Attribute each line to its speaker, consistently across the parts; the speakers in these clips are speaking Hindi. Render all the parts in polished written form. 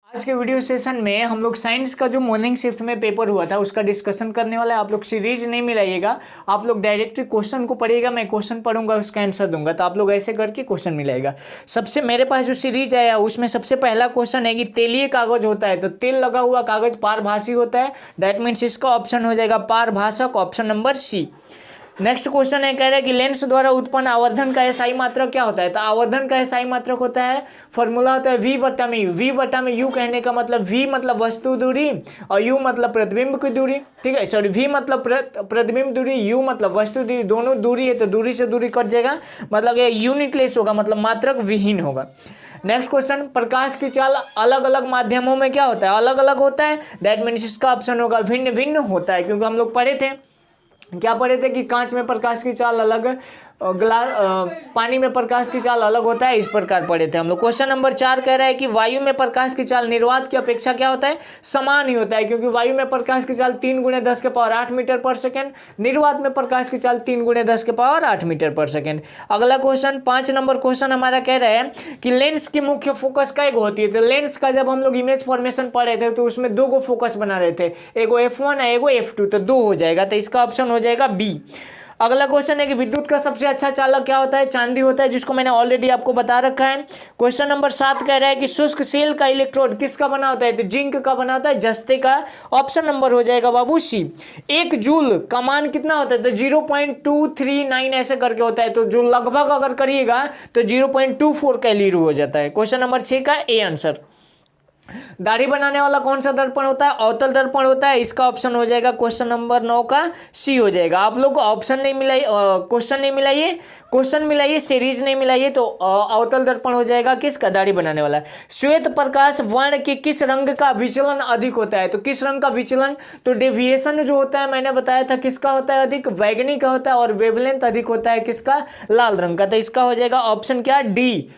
Speaker 1: आज के वीडियो सेशन में हम लोग साइंस का जो मॉर्निंग शिफ्ट में पेपर हुआ था उसका डिस्कशन करने वाला है। आप लोग सीरीज नहीं मिलाइएगा, आप लोग डायरेक्टली क्वेश्चन को पढ़िएगा, मैं क्वेश्चन पढ़ूंगा उसका आंसर दूंगा, तो आप लोग ऐसे करके क्वेश्चन मिलाएगा। सबसे मेरे पास जो सीरीज आया उसमें सबसे पहला क्वेश्चन है कि तेलीय कागज होता है तो तेल लगा हुआ कागज पारभासी होता है, दैट मीन्स इसका ऑप्शन हो जाएगा पारभाषक, option number C. Next question है, कह रहा है कि लेंस द्वारा उत्पन्न आवर्धन का एसआई मात्रक क्या होता है, तो आवर्धन का एसआई मात्रक होता है, फॉर्मूला होता है वी बटा में यू। वी बटा में यू कहने का मतलब वी मतलब वस्तु दूरी और यू मतलब प्रतिबिंब की दूरी, ठीक है, सॉरी वी मतलब प्रतिबिंब दूरी, यू मतलब वस्तु दूरी, दोनों दूरी है तो दूरी से दूरी कट जाएगा, मतलब ये यूनिटलेस होगा, मतलब मात्रक विहीन होगा। नेक्स्ट क्वेश्चन, प्रकाश की चाल अलग अलग माध्यमों में क्या होता है, अलग अलग होता है, दैट मीन्स इसका ऑप्शन होगा भिन्न भिन्न होता है, क्योंकि हम लोग पढ़े थे, क्या पढ़े थे कि कांच में प्रकाश की चाल अलग, पानी में प्रकाश की चाल अलग होता है, इस प्रकार पढ़े थे हम लोग। क्वेश्चन नंबर 4 कह रहा है कि वायु में प्रकाश की चाल निर्वात की अपेक्षा क्या होता है, समान ही होता है, क्योंकि वायु में प्रकाश की चाल 3 × 10⁸ मीटर पर सेकेंड, निर्वात में प्रकाश की चाल 3 × 10⁸ मीटर पर सेकेंड। अगला क्वेश्चन 5 नंबर क्वेश्चन हमारा कह रहा है कि लेंस की मुख्य फोकस का एक होती है, तो लेंस का जब हम लोग इमेज फॉर्मेशन पढ़ रहे थे तो उसमें 2 को फोकस बना रहे थे, एगो F1 है एगो F2, तो 2 हो जाएगा, तो इसका ऑप्शन हो जाएगा बी। अगला क्वेश्चन है कि विद्युत का सबसे अच्छा चालक क्या होता है, चांदी होता है, जिसको मैंने ऑलरेडी आपको बता रखा है। क्वेश्चन नंबर 7 कह रहा है कि शुष्क सेल का इलेक्ट्रोड किसका बना होता है, तो जिंक का बना होता है, जस्ते का, ऑप्शन नंबर हो जाएगा बाबू सी। 1 जूल का मान कितना होता है, तो 0.239 ऐसे करके होता है, तो जो लगभग अगर करिएगा तो 0.24 कैलोरी हो जाता है। क्वेश्चन नंबर 6 का ए आंसर। दाढ़ी बनाने वाला कौन सा दर्पण होता है, अवतल दर्पण होता है, इसका ऑप्शन हो जाएगा क्वेश्चन नंबर 9 का सी हो जाएगा। आप लोग ऑप्शन नहीं मिलाइए, क्वेश्चन नहीं मिलाइए, क्वेश्चन मिलाइए, सीरीज नहीं मिलाइए, तो अवतल दर्पण हो जाएगा किसका, दाढ़ी बनाने वाला। श्वेत प्रकाश वर्ण के किस रंग का विचलन अधिक होता है, तो किस रंग का विचलन, तो डेविएशन जो होता है मैंने बताया था किसका होता है अधिक, बैगनी का होता है, और वेवलेंथ अधिक होता है किसका, लाल रंग का, तो इसका हो जाएगा ऑप्शन क्या, डी,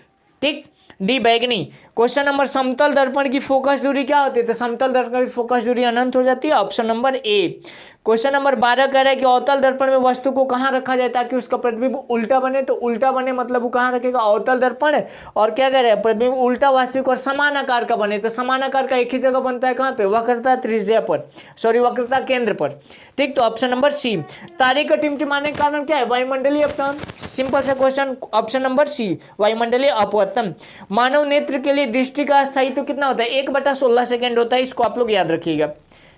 Speaker 1: ठीक, डी बैगनी। क्वेश्चन नंबर, समतल दर्पण की फोकस दूरी क्या होती है, तो समतल दर्पण की फोकस दूरी अनंत हो जाती है, ऑप्शन नंबर ए। क्वेश्चन नंबर 12 कह रहा है कि अवतल दर्पण में वस्तु को कहां रखा जाए ताकि उसका प्रतिबिंब उल्टा बने, तो उल्टा बने मतलब वो कहां रखेगा, अवतल दर्पण, और क्या कह रहे हैं, प्रतिबिंब उल्टा वास्तविक और समान आकार का बने, तो समान आकार का एक ही जगह बनता है, कहां पे, वक्रता त्रिज्या पर, सॉरी वक्रता केंद्र पर, ठीक, तो ऑप्शन नंबर सी। तारे का टिमटिमाने का कारण क्या है, वायुमंडलीय अपतन, सिंपल सा क्वेश्चन, ऑप्शन नंबर सी वायुमंडलीय अपवर्तन। मानव नेत्र के लिए दृष्टि का स्थायित्व कितना होता है, 1/16 सेकेंड होता है, इसको आप लोग याद रखिएगा,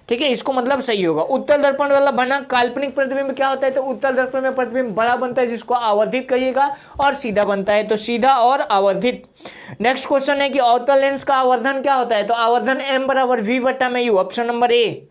Speaker 1: ठीक है, इसको मतलब सही होगा। उत्तल दर्पण वाला बना काल्पनिक प्रतिबिंब क्या होता है, तो उत्तल दर्पण में प्रतिबिंब बड़ा बनता है जिसको आवर्धित कहिएगा, और सीधा बनता है तो सीधा और आवर्धित। नेक्स्ट क्वेश्चन है कि अवतल लेंस का आवर्धन क्या होता है, तो आवर्धन m = v/u, ऑप्शन नंबर ए।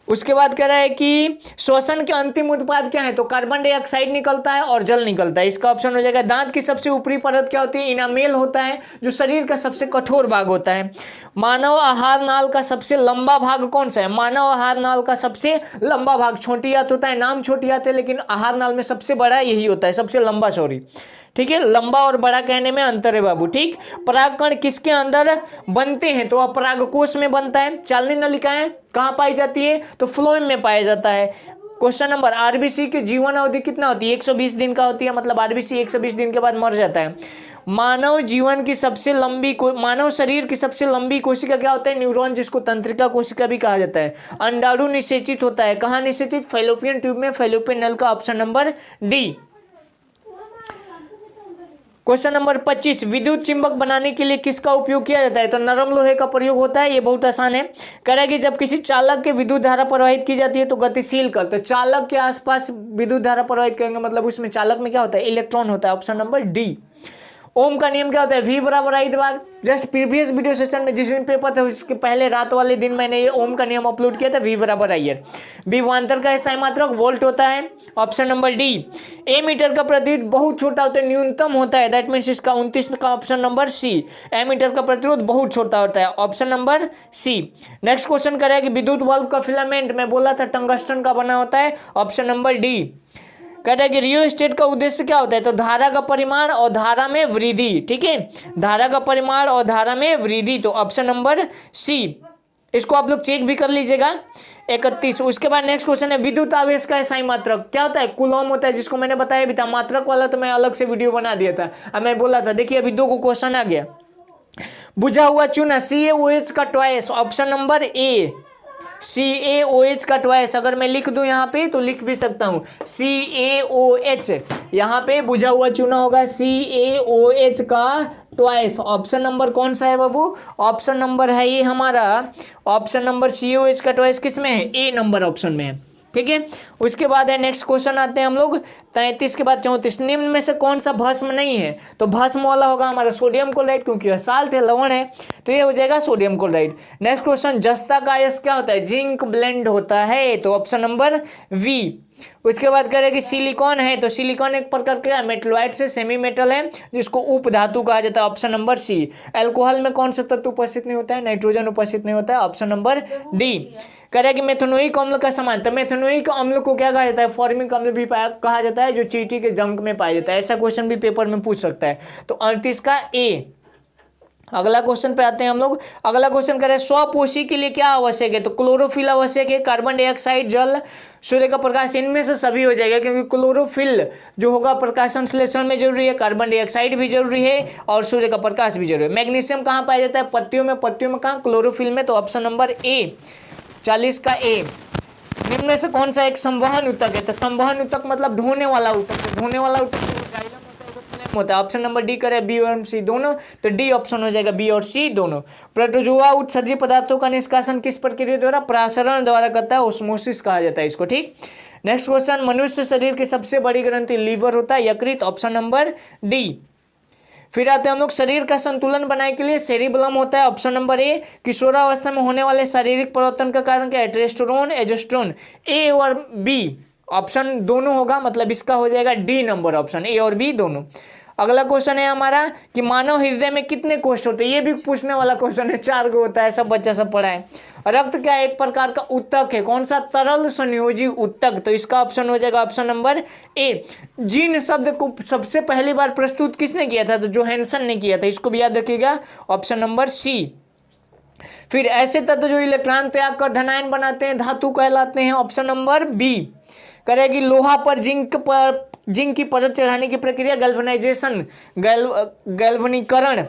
Speaker 1: उसके बाद कह रहा है कि श्वसन के अंतिम उत्पाद क्या है, तो कार्बन डाइऑक्साइड निकलता है और जल निकलता है, इसका ऑप्शन हो जाएगा। दांत की सबसे ऊपरी परत क्या होती है, इनामेल होता है, जो शरीर का सबसे कठोर भाग होता है। मानव आहार नाल का सबसे लंबा भाग कौन सा है, मानव आहार नाल का सबसे लंबा भाग छोटी आंत होता है, नाम छोटी आंत है लेकिन आहार नाल में सबसे बड़ा यही होता है, सबसे लंबा, सॉरी, ठीक है, लंबा और बड़ा कहने में अंतर है बाबू, ठीक। परागकण किसके अंदर बनते हैं, तो अपरागकोश में बनता है। चालनी नलिकाएं कहाँ पाई जाती है, तो फ्लोएम में पाया जाता है। क्वेश्चन नंबर, आरबीसी की जीवन अवधि कितना होती है, 120 दिन का होती है, मतलब आरबीसी 120 दिन के बाद मर जाता है। मानव जीवन की सबसे लंबी मानव शरीर की सबसे लंबी कोशिका क्या होता है, न्यूरॉन, जिसको तंत्रिका कोशिका भी कहा जाता है। अंडाणु निषेचित होता है, कहाँ निषेचित, फैलोपियन ट्यूब में, फैलोपियन नल का option number D. Question number 25, विद्युत चुंबक बनाने के लिए किसका उपयोग किया जाता है, तो नरम लोहे का प्रयोग होता है, ये बहुत आसान है। कह रहा है कि जब किसी चालक के विद्युत धारा प्रवाहित की जाती है तो गतिशील कल, तो चालक के आसपास विद्युत धारा प्रवाहित करेंगे मतलब उसमें चालक में क्या होता है, इलेक्ट्रॉन होता है, ऑप्शन नंबर डी। ओम का नियम क्या होता है, V = I bar. Just previous video session में जिस दिन पेपर था उसके पहले रात वाले दिन मैंने ये ओम का नियम अपलोड किया था, V = I। विभवांतर का एसआई मात्रक वोल्ट होता है, ऑप्शन नंबर डी। ए मीटर का प्रतिरोध बहुत छोटा होता है, न्यूनतम होता है, दैट मीन्स इसका 29 का option number C. Ammeter का प्रतिरोध बहुत छोटा होता है, option number C. Next question करेगा कि विद्युत बल्ब का फिलामेंट मैं बोला था टंगस्टन का बना होता है, ऑप्शन नंबर डी। कहता है कि रियोस्टेट का उद्देश्य क्या होता है, तो धारा का परिमाण और धारा में वृद्धि, ठीक है, धारा का परिमाण और धारा में वृद्धि, तो ऑप्शन नंबर सी। इसको आप लोग चेक भी कर लीजिएगा। 31। उसके बाद नेक्स्ट क्वेश्चन है विद्युत आवेश का एसआई मात्रक क्या होता है, कूलॉम होता है, जिसको मैंने बताया भी था। मात्रक वाला तो मैं अलग से वीडियो बना दिया था, अब मैं बोला था, देखिए अभी 2 को क्वेश्चन आ गया। बुझा हुआ चूना CaOH का ट्वाइस, ऑप्शन नंबर ए CaOH का ट्वाइस। अगर मैं लिख दूं यहाँ पे तो लिख भी सकता हूँ CaOH, यहाँ पे बुझा हुआ चूना होगा CaOH का ट्वाइस। ऑप्शन नंबर कौन सा है बाबू? ऑप्शन नंबर है ये हमारा, ऑप्शन नंबर CaOH का ट्वाइस किस में है? ए नंबर ऑप्शन में है। ठीक है, उसके बाद है नेक्स्ट क्वेश्चन आते हैं हम लोग 33 के बाद 34। निम्न में से कौन सा भस्म नहीं है? तो भस्म वाला होगा हमारा सोडियम क्लोराइड, क्योंकि यह साल्ट है, लवण है, तो ये हो जाएगा सोडियम क्लोराइड। नेक्स्ट क्वेश्चन, जस्ता का आयस क्या होता है? जिंक ब्लेंड होता है, तो ऑप्शन नंबर वी। उसके बाद करें कि सिलिकॉन है, तो सिलिकॉन एक प्रकार का मेटलॉइड से सेमी मेटल है जिसको उप धातु कहा जाता है, ऑप्शन नंबर सी। अल्कोहल में कौन सा तत्व उपस्थित नहीं होता है? नाइट्रोजन उपस्थित नहीं होता है, ऑप्शन नंबर डी। करें कि मेथनोइक अम्ल का समान, तो मेथनोइक अम्ल को क्या कहा जाता है? फॉर्मिक अम्ल भी कहा जाता है, जो चींटी के जंक में पाया जाता है। ऐसा क्वेश्चन भी पेपर में पूछ सकता है, तो 38 का ए। अगला क्वेश्चन पे आते हैं हम लोग। अगला क्वेश्चन करें, स्वपोषी के लिए क्या आवश्यक है? तो क्लोरोफिल आवश्यक है, कार्बन डाइऑक्साइड, जल, सूर्य का प्रकाश, इनमें से सभी हो जाएगा, क्योंकि क्लोरोफिल जो होगा प्रकाश संश्लेषण में जरूरी है, कार्बन डाइऑक्साइड भी जरूरी है और सूर्य का प्रकाश भी जरूरी है। मैग्नीशियम कहाँ पाया जाता है? पत्तियों में। पत्तियों में कहाँ? क्लोरोफिल में, तो ऑप्शन नंबर ए 40 का ए। निम्न में से कौन सा एक संवहन ऊतक है? तो संवहन ऊतक मतलब धोने वाला ऊतक, धोने वाला ऊतक होता है, ऑप्शन नंबर डी करें, बी और सी दोनों, तो डी ऑप्शन हो जाएगा, बी और सी दोनों। प्रोटोजोआ उत्सर्जित पदार्थों का निष्कासन किस प्रक्रिया द्वारा? प्रासरण द्वारा करता है, ओस्मोसिस कहा जाता है इसको। ठीक, नेक्स्ट क्वेश्चन, मनुष्य शरीर की सबसे बड़ी ग्रंथि लीवर होता है, यकृत, ऑप्शन नंबर डी। फिर आते हैं हम लोग, शरीर का संतुलन बनाने के लिए सेरिबेलम होता है, ऑप्शन नंबर ए। किशोरावस्था में होने वाले शारीरिक परिवर्तन का कारण क्या है? टेस्टोस्टेरोन, एस्ट्रोजन, ए और बी, ऑप्शन दोनों होगा, मतलब इसका हो जाएगा डी नंबर ऑप्शन, ए और बी दोनों। अगला क्वेश्चन है हमारा कि मानव हृदय में कितने कोष होते हैं? ये भी पूछने वाला क्वेश्चन है, 4 गो होता है, सब बच्चा सब पढ़ा है। रक्त क्या एक प्रकार का ऊतक है, कौन सा? तरल संयोजी ऊतक, तो इसका ऑप्शन हो जाएगा ऑप्शन नंबर ए। जीन शब्द को सबसे पहली बार प्रस्तुत किसने किया था? तो जोहानसन ने किया था, इसको भी याद रखिएगा, ऑप्शन नंबर सी। फिर ऐसे तत्व जो इलेक्ट्रॉन त्याग कर धनायन बनाते हैं धातु कहलाते हैं, ऑप्शन नंबर बी। करेगी लोहा पर जिंक की परत चढ़ाने की प्रक्रिया गैल्वेनाइजेशन, गैल्वनीकरण,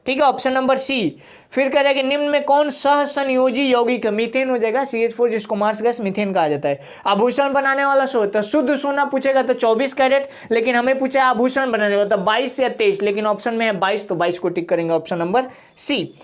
Speaker 1: ठीक है, ऑप्शन नंबर सी। फिर करेगी निम्न में कौन सह संयोजी यौगिक? मीथेन हो जाएगा, CH4, जिसको मार्स गैस मीथेन कहा जाता है। आभूषण बनाने वाला तो शुद्ध सोना पूछेगा तो 24 कैरेट, लेकिन हमें पूछा आभूषण बनाने वाला तो 22 या 23, लेकिन ऑप्शन में है 22, तो 22 को टिक करेंगे, ऑप्शन नंबर सी।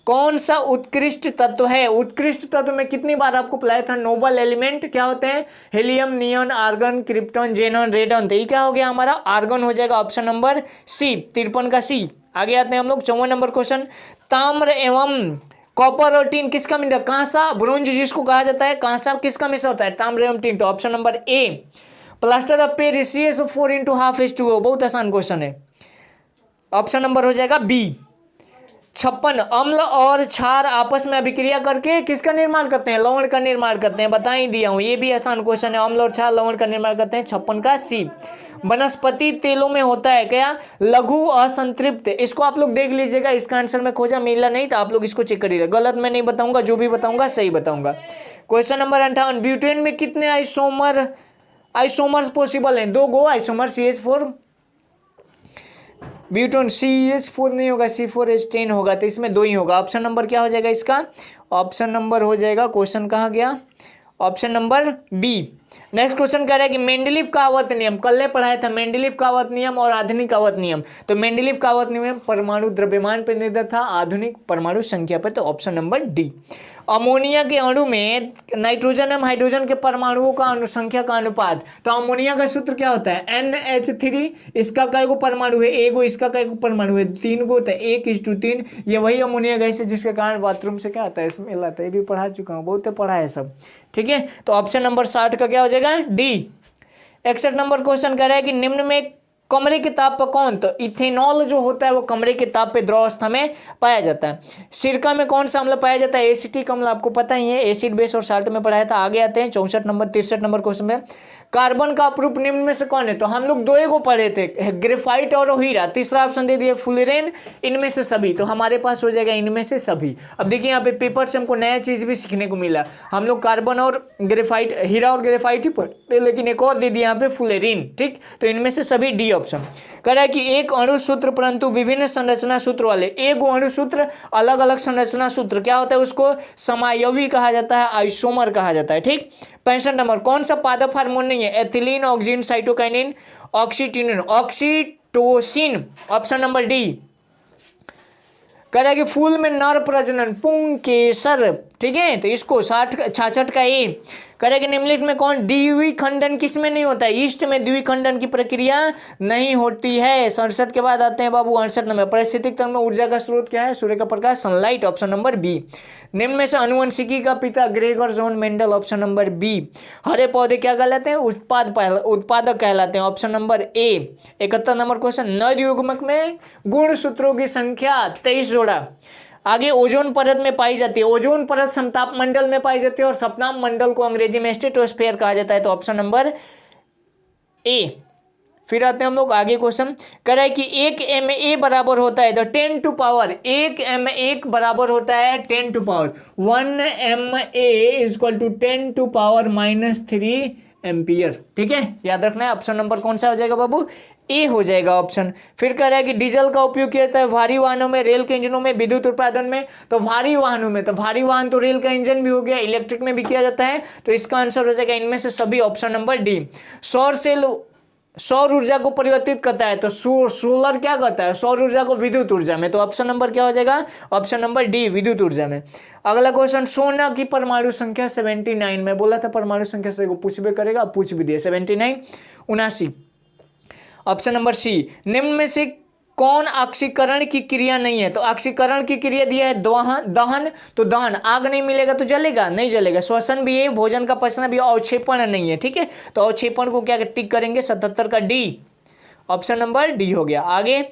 Speaker 1: कौन सा उत्कृष्ट तत्व है? उत्कृष्ट तत्व में कितनी बार आपको पढ़ाया था? नोबल एलिमेंट क्या होते हैं? Helium, neon, argon, krypton, xenon, radon, तो ये क्या हो गया हमारा? आर्गन हो जाएगा, ऑप्शन नंबर सी, 53 का सी। आगे आते हैं हम लोग 54 नंबर क्वेश्चन, ताम्र एवं कॉपर और टीन किसका मिश्रण? कांसा, ब्रोंज जिसको कहा जाता है, कांसा किसका मिश्रण होता है? ताम्र एवं टीन, तो option number A. Plaster of Paris CaSO4 × 1/2H2O, बहुत आसान क्वेश्चन है, ऑप्शन नंबर हो जाएगा बी। 56 अम्ल और क्षार आपस में अभिक्रिया करके किसका निर्माण करते हैं? लवण का निर्माण करते हैं, बता ही दिया हूं, ये भी आसान क्वेश्चन है, अम्ल और क्षार लवण का निर्माण करते हैं, 56 का सी। वनस्पति तेलों में होता है क्या? लघु असंतृप्त, इसको आप लोग देख लीजिएगा, इसका आंसर में खोजा मिला नहीं, तो आप लोग इसको चेक करिएगा, गलत मैं नहीं बताऊंगा, जो भी बताऊंगा सही बताऊंगा। क्वेश्चन नंबर 58, ब्यूटेन में कितने आइसोमर्स पॉसिबल हैं? 2 गो आइसोमर, CH4, ब्यूटेन CH4 नहीं होगा, C4H10 होगा, तो इसमें 2 ही होगा, ऑप्शन नंबर क्या हो जाएगा इसका? ऑप्शन नंबर हो जाएगा, क्वेश्चन कहाँ गया? Option number B. Next question कह रहा है कि मेंडलीव का आवर्त नियम, कल ने पढ़ाया था मेंडलीव का आवर्त नियम और आधुनिक आवर्त नियम, तो मेंडलीव का आवर्त नियम परमाणु द्रव्यमान पर निर्भर था, आधुनिक परमाणु संख्या पर, तो ऑप्शन नंबर डी। अमोनिया के अणु में नाइट्रोजन एवं हाइड्रोजन के परमाणुओं का संख्या का अनुपात, तो अमोनिया का सूत्र क्या होता है? NH3, इसका कई गो परमाणु है? एगो, इसका कई गो परमाणु है? 3 गो, तो 1:3, ये वही अमोनिया गैस है जिसके कारण बाथरूम से क्या आता है? स्मेल आता है, ये भी पढ़ा चुका हूँ, बहुत पढ़ा है सब, ठीक है, तो ऑप्शन नंबर 60 का क्या हो जाएगा? डी। 61 नंबर क्वेश्चन कह रहा है कि निम्न में कमरे के ताप पर कौन? तो इथेनॉल जो होता है वो कमरे के ताप पे द्रव अवस्था में पाया जाता है। सिरका में कौन सा अम्ल पाया जाता है? एसिटिक अम्ल, आपको पता ही है, एसिड बेस और साल्ट में पढ़ाया था। आगे आते हैं 63 नंबर 63 नंबर क्वेश्चन में, कार्बन का अपरूप निम्न में से कौन है? तो हम लोग दो को पढ़े थे, ग्रेफाइट और हीरा। तीसरा ऑप्शन दे दिया फुलेरेन, इनमें से सभी। तो हमारे पास हो जाएगा इनमें से सभी। अब देखिए यहाँ पे पेपर से हमको नया चीज भी सीखने को मिला। हम लोग कार्बन और ग्रेफाइट, हीरा और ग्रेफाइट ही पढ़ते, लेकिन एक और दे दिया यहाँ पे फुलेरिन। ठीक, तो इनमें से सभी डी ऑप्शन। कह रहा है कि एक अणु सूत्र परंतु विभिन्न संरचना सूत्र वाले, एक अणु सूत्र अलग अलग संरचना सूत्र, क्या होता है? उसको समायवी कहा जाता है, आइसोमर कहा जाता है। ठीक, 65 नंबर, कौन सा पादप हार्मोन नहीं है? एथिलीन, ऑक्सीजन, साइटोकाइनिन, ऑक्सीटिनिन, ऑक्सीटोसिन, ऑप्शन नंबर डी। कह रहा है कि फूल में नर प्रजनन, पुंकेसर। ठीक है, तो इसको 66 का ए। कह रहा है कि निम्नलिखित में कौन द्विखंडन किस में नहीं होता है? ईस्ट में द्विखंडन की प्रक्रिया नहीं होती है। 67 के बाद आते हैं बाबू 68 नंबर, पारिस्थितिक तंत्र में ऊर्जा का स्रोत क्या है? सूर्य का प्रकाश, सनलाइट, ऑप्शन नंबर बी। निम्न में से अनुवंशिकी का पिता Gregor John Mendel, option number B. हरे पौधे क्या कहलाते हैं? उत्पादक कहलाते हैं, option number A. 71 number question, नर युग्मक में गुणसूत्रों की संख्या 23 जोड़ा। आगे ओजोन परत में पाई जाती है, ओजोन परत समताप मंडल में पाई जाती है और सपनाप मंडल को अंग्रेजी में स्ट्रेटोस्फीयर कहा जाता है, तो ऑप्शन नंबर ए। फिर आते हैं हम लोग आगे क्वेश्चन। कह रहा है कि 1 ma बराबर होता है 10 टू पावर, 1 ma बराबर होता है 10 to power 1 ma is equal to 10 to power -3 ampere. ठीक है, याद रखना है। ऑप्शन नंबर कौन सा हो जाएगा बाबू? ए हो जाएगा ऑप्शन। फिर कह रहा है कि डीजल का उपयोग किया जाता है भारी वाहनों में, रेल के इंजनों में, विद्युत उत्पादन में। तो भारी वाहनों में, तो भारी वाहन तो रेल का इंजन भी हो गया, इलेक्ट्रिक में भी किया जाता है, तो इसका आंसर हो जाएगा इनमें से सभी, ऑप्शन नंबर डी। सौर सेल सौर ऊर्जा को परिवर्तित करता है, तो सोलर क्या करता है? सौर ऊर्जा को विद्युत ऊर्जा में, तो ऑप्शन नंबर क्या हो जाएगा? ऑप्शन नंबर डी, विद्युत ऊर्जा में। अगला क्वेश्चन, सोना की परमाणु संख्या 79, मैं बोला था परमाणु संख्या से पूछ भी करेगा, पूछ भी दिया। 79, 79, ऑप्शन नंबर सी। निम्न में से कौन ऑक्सीकरण की क्रिया नहीं है? तो ऑक्सीकरण की क्रिया दिया है दहन, तो दहन, आग नहीं मिलेगा तो जलेगा? नहीं जलेगा। श्वसन भी है, भोजन का पचना भी, अवक्षेपण नहीं है। ठीक है, तो अवक्षेपण को क्या टिक करेंगे? 77 का डी, ऑप्शन नंबर डी हो गया। आगे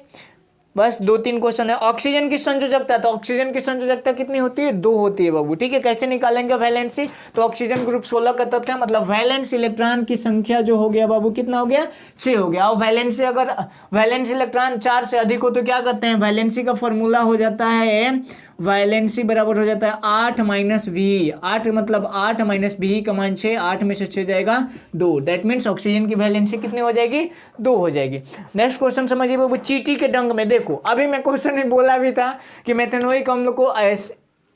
Speaker 1: बस 2-3 क्वेश्चन है। ऑक्सीजन की संयोजकता, तो ऑक्सीजन की संयोजकता कितनी होती है? 2 होती है बाबू। ठीक है, कैसे निकालेंगे वैलेंसी? तो ऑक्सीजन ग्रुप 16 का तत्व है, मतलब वैलेंस इलेक्ट्रॉन की संख्या जो हो गया बाबू, कितना हो गया? 6 हो गया। और वैलेंसी, अगर वैलेंस इलेक्ट्रॉन 4 से अधिक हो तो क्या करते हैं? वैलेंसी का फॉर्मूला हो जाता है, वैलेंसी बराबर हो जाता है 8 - वी। 8 मतलब 8 - वी का मान 6, 8 में से 6 जाएगा 2। दैट मीन्स ऑक्सीजन की वैलेंसी कितनी हो जाएगी? 2 हो जाएगी। नेक्स्ट क्वेश्चन समझिए बाबू, चींटी के डंक में। देखो अभी मैं क्वेश्चन नहीं बोला भी था कि मेथेनोइक अम्ल को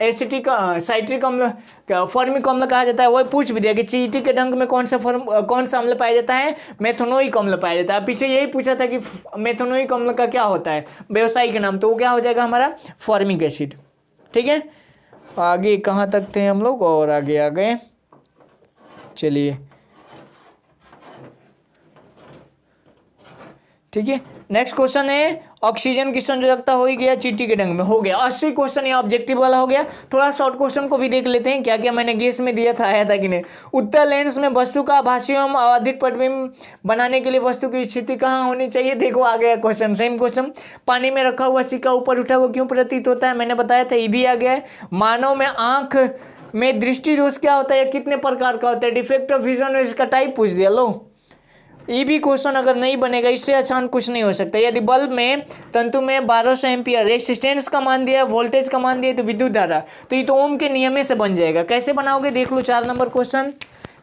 Speaker 1: एसिटिक साइट्रिक अम्ल, फॉर्मिक अम्ल कहा जाता है, वही पूछ भी दिया कि चींटी के डंक में कौन सा अम्ल पाया जाता है? मेथेनोइक अम्ल पाया जाता है। पीछे यही पूछा था कि मेथेनोइक अम्ल का क्या होता है व्यवसायिक नाम, तो वो क्या हो जाएगा हमारा? Formic acid. ठीक है, आगे कहाँ तक थे हम लोग? और आगे आ गए, चलिए ठीक है। नेक्स्ट क्वेश्चन है, ऑक्सीजन की संयोजकता हो ही गया, चींटी के डंक में हो गया। 80 क्वेश्चन ये ऑब्जेक्टिव वाला हो गया। थोड़ा शॉर्ट क्वेश्चन को भी देख लेते हैं, क्या क्या मैंने गेस में दिया था, आया था कि नहीं। उत्तल लेंस में वस्तु का आभासी एवं अबाधित प्रतिबिंब बनाने के लिए वस्तु की स्थिति कहाँ होनी चाहिए? देखो आ गया क्वेश्चन, सेम क्वेश्चन। पानी में रखा हुआ सिक्का ऊपर उठा हुआ क्यों प्रतीत होता है? मैंने बताया था, ये भी आ गया है। मानव में आंख में दृष्टि दोष क्या होता है, कितने प्रकार का होता है? डिफेक्ट ऑफ विजन, इसका टाइप पूछ दिया। लो ये भी क्वेश्चन अगर नहीं बनेगा, इससे आसान कुछ नहीं हो सकता। यदि बल्ब में तंतु में 1200 एम्पियर रेजिस्टेंस का मान दिया, वोल्टेज का मान दिया, तो विद्युत धारा, तो ये तो ओम के नियम से बन जाएगा। कैसे बनाओगे देख लो। 4 नंबर क्वेश्चन,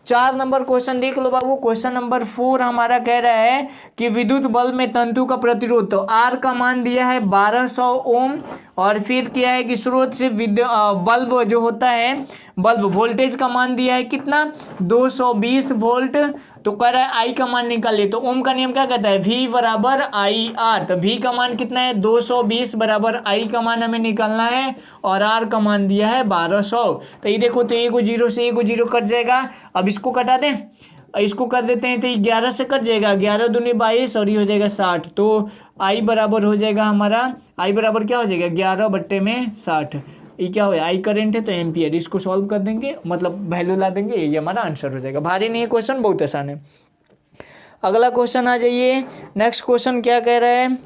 Speaker 1: 4 नंबर क्वेश्चन देख लो बाबू। क्वेश्चन नंबर 4 हमारा कह रहा है कि विद्युत बल्ब में तंतु का प्रतिरोध, तो आर का मान दिया है 1200 ओम, और फिर क्या है कि स्रोत से बल्ब जो होता है, बल्ब वोल्टेज का मान दिया है कितना? 220 वोल्ट। तो कह रहा है आई का मान निकालिए, तो ओम का नियम क्या कहता है? V बराबर आई आर। तो V का मान कितना है? 220 बराबर आई का मान हमें निकालना है, और आर का मान दिया है 1200। तो ये देखो, तो एक 0 से एक 0 कट जाएगा। अब इसको कटा दें, इसको कर देते हैं, तो 11 से कट जाएगा, 11 दूनी 22, और ये हो जाएगा 60। तो आई बराबर हो जाएगा हमारा, आई बराबर क्या हो जाएगा? 11/60। ये क्या हो, आई करंट है तो एम्पियर। इसको सॉल्व कर देंगे, मतलब वैल्यू ला देंगे, ये हमारा आंसर हो जाएगा। भारी नहीं है क्वेश्चन, बहुत आसान है। अगला क्वेश्चन आ जाइए। नेक्स्ट क्वेश्चन क्या कह रहा है?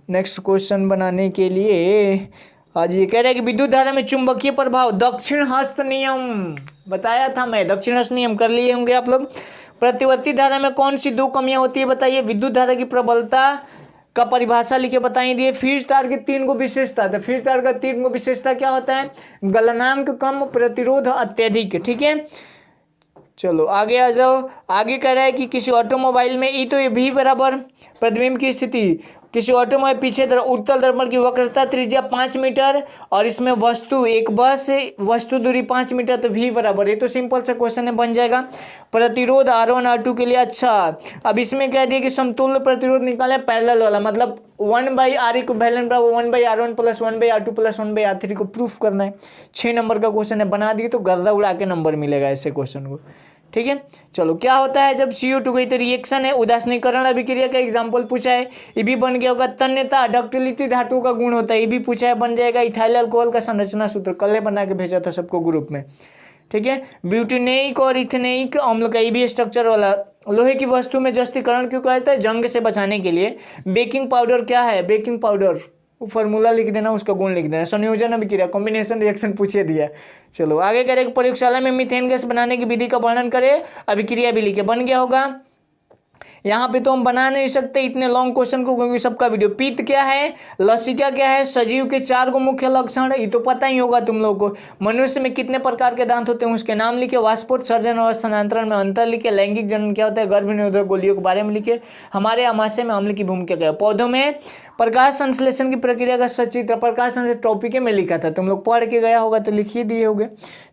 Speaker 1: नेक्स्ट क्वेश्चन बनाने के लिए आज ये कह रहा है कि विद्युत धारा में चुंबकीय प्रभाव, दक्षिण हस्त नियम। बताया था मैं, दक्षिणावर्त नियम कर लिए होंगे आप लोग। प्रतिवर्ती धारा में कौन सी दो कमियां होती है बताइए। विद्युत धारा की प्रबलता का परिभाषा लिखे बताइए दिए। फ्यूज तार की 3 गो विशेषता, तो फ्यूज तार का 3 गो विशेषता क्या होता है, गलनांक कम, प्रतिरोध अत्यधिक, ठीक है। चलो आगे आ जाओ। आगे कह रहा है कि किसी ऑटोमोबाइल में ई तो ये भी बराबर प्रतिबिंब की स्थिति, किसी ऑटोमोबाइल पीछे तरफ उत्तल दर्पण की वक्रता त्रिज्या 5 मीटर और इसमें वस्तु एक बस वस्तु दूरी 5 मीटर, तो भी बराबर। ये तो सिंपल सा क्वेश्चन है, बन जाएगा। प्रतिरोध R1 R2 के लिए। अच्छा अब इसमें कह दिया कि समतुल्य प्रतिरोध निकाले पैरेलल वाला, मतलब 1/R इक्विवेलेंट बराबर 1/R1 plus 1/R2 plus 1/R3 को प्रूफ करना है। 6 नंबर का क्वेश्चन है, बना दिए तो गर्दा उड़ा के नंबर मिलेगा ऐसे क्वेश्चन को, ठीक है। चलो क्या होता है जब CO2 गई तो रिएक्शन है, उदासीनीकरण अभिक्रिया का एग्जांपल पूछा है, ये भी बन गया होगा। तन्यता डक्टिलिटी धातु का गुण होता है, ये भी पूछा है, बन जाएगा। इथाइल अल्कोहल का संरचना सूत्र कल ने बना के भेजा था सबको ग्रुप में, ठीक है। ब्यूटेनिक और इथेनिक अम्ल का ये भी स्ट्रक्चर वाला। लोहे की वस्तु में जस्तीकरण क्यों कहता है, जंग से बचाने के लिए। बेकिंग पाउडर क्या है, बेकिंग पाउडर फॉर्मूला लिख देना, उसका गुण लिख देना। संयोजन अभिक्रिया कॉम्बिनेशन रिएक्शन पूछे दिया। चलो आगे करें, प्रयोगशाला में मीथेन गैस बनाने की विधि का वर्णन करें, अभिक्रिया भी लिखे, बन गया होगा। यहाँ पे तो हम बना नहीं सकते इतने लॉन्ग क्वेश्चन को, क्योंकि सबका वीडियो। पित्त क्या है, लसिका क्या है, सजीव के 4 गो मुख्य लक्षण, ये तो पता ही होगा तुम लोगों को। मनुष्य में कितने प्रकार के दांत होते हैं उसके नाम लिखे। वाष्पोत्सर्जन और स्थानांतरण में अंतर लिखे। लैंगिक जनन क्या होता है, गर्भ निरोधक गोलियों के बारे में लिखे। हमारे आमाशय में अम्ल की भूमिका क्या है। पौधों में प्रकाश संश्लेषण की प्रक्रिया का सचित्र, प्रकाश संश्लेषण टॉपिक में लिखा था, तुम लोग पढ़ के गया होगा तो लिखिए दिए होंगे।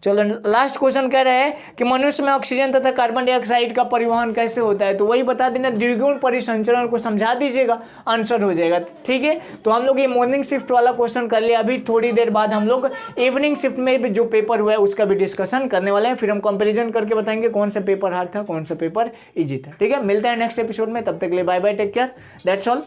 Speaker 1: चलो लास्ट क्वेश्चन कह रहे हैं कि मनुष्य में ऑक्सीजन तथा कार्बन डाइऑक्साइड का परिवहन कैसे होता है, तो वही बता देना। द्विगुण परिसंचरण को समझा दीजिएगा, आंसर हो जाएगा, ठीक है। तो हम लोग ये मॉर्निंग शिफ्ट वाला क्वेश्चन कर लिया। अभी थोड़ी देर बाद हम लोग इवनिंग शिफ्ट में भी जो पेपर हुआ है उसका भी डिस्कशन करने वाले हैं, फिर हम कंपेरिजन करके बताएंगे कौन सा पेपर हार्ड था कौन सा पेपर इजी था, ठीक है। मिलते हैं नेक्स्ट एपिसोड में, तब तक के लिए bye bye, take care, that's all.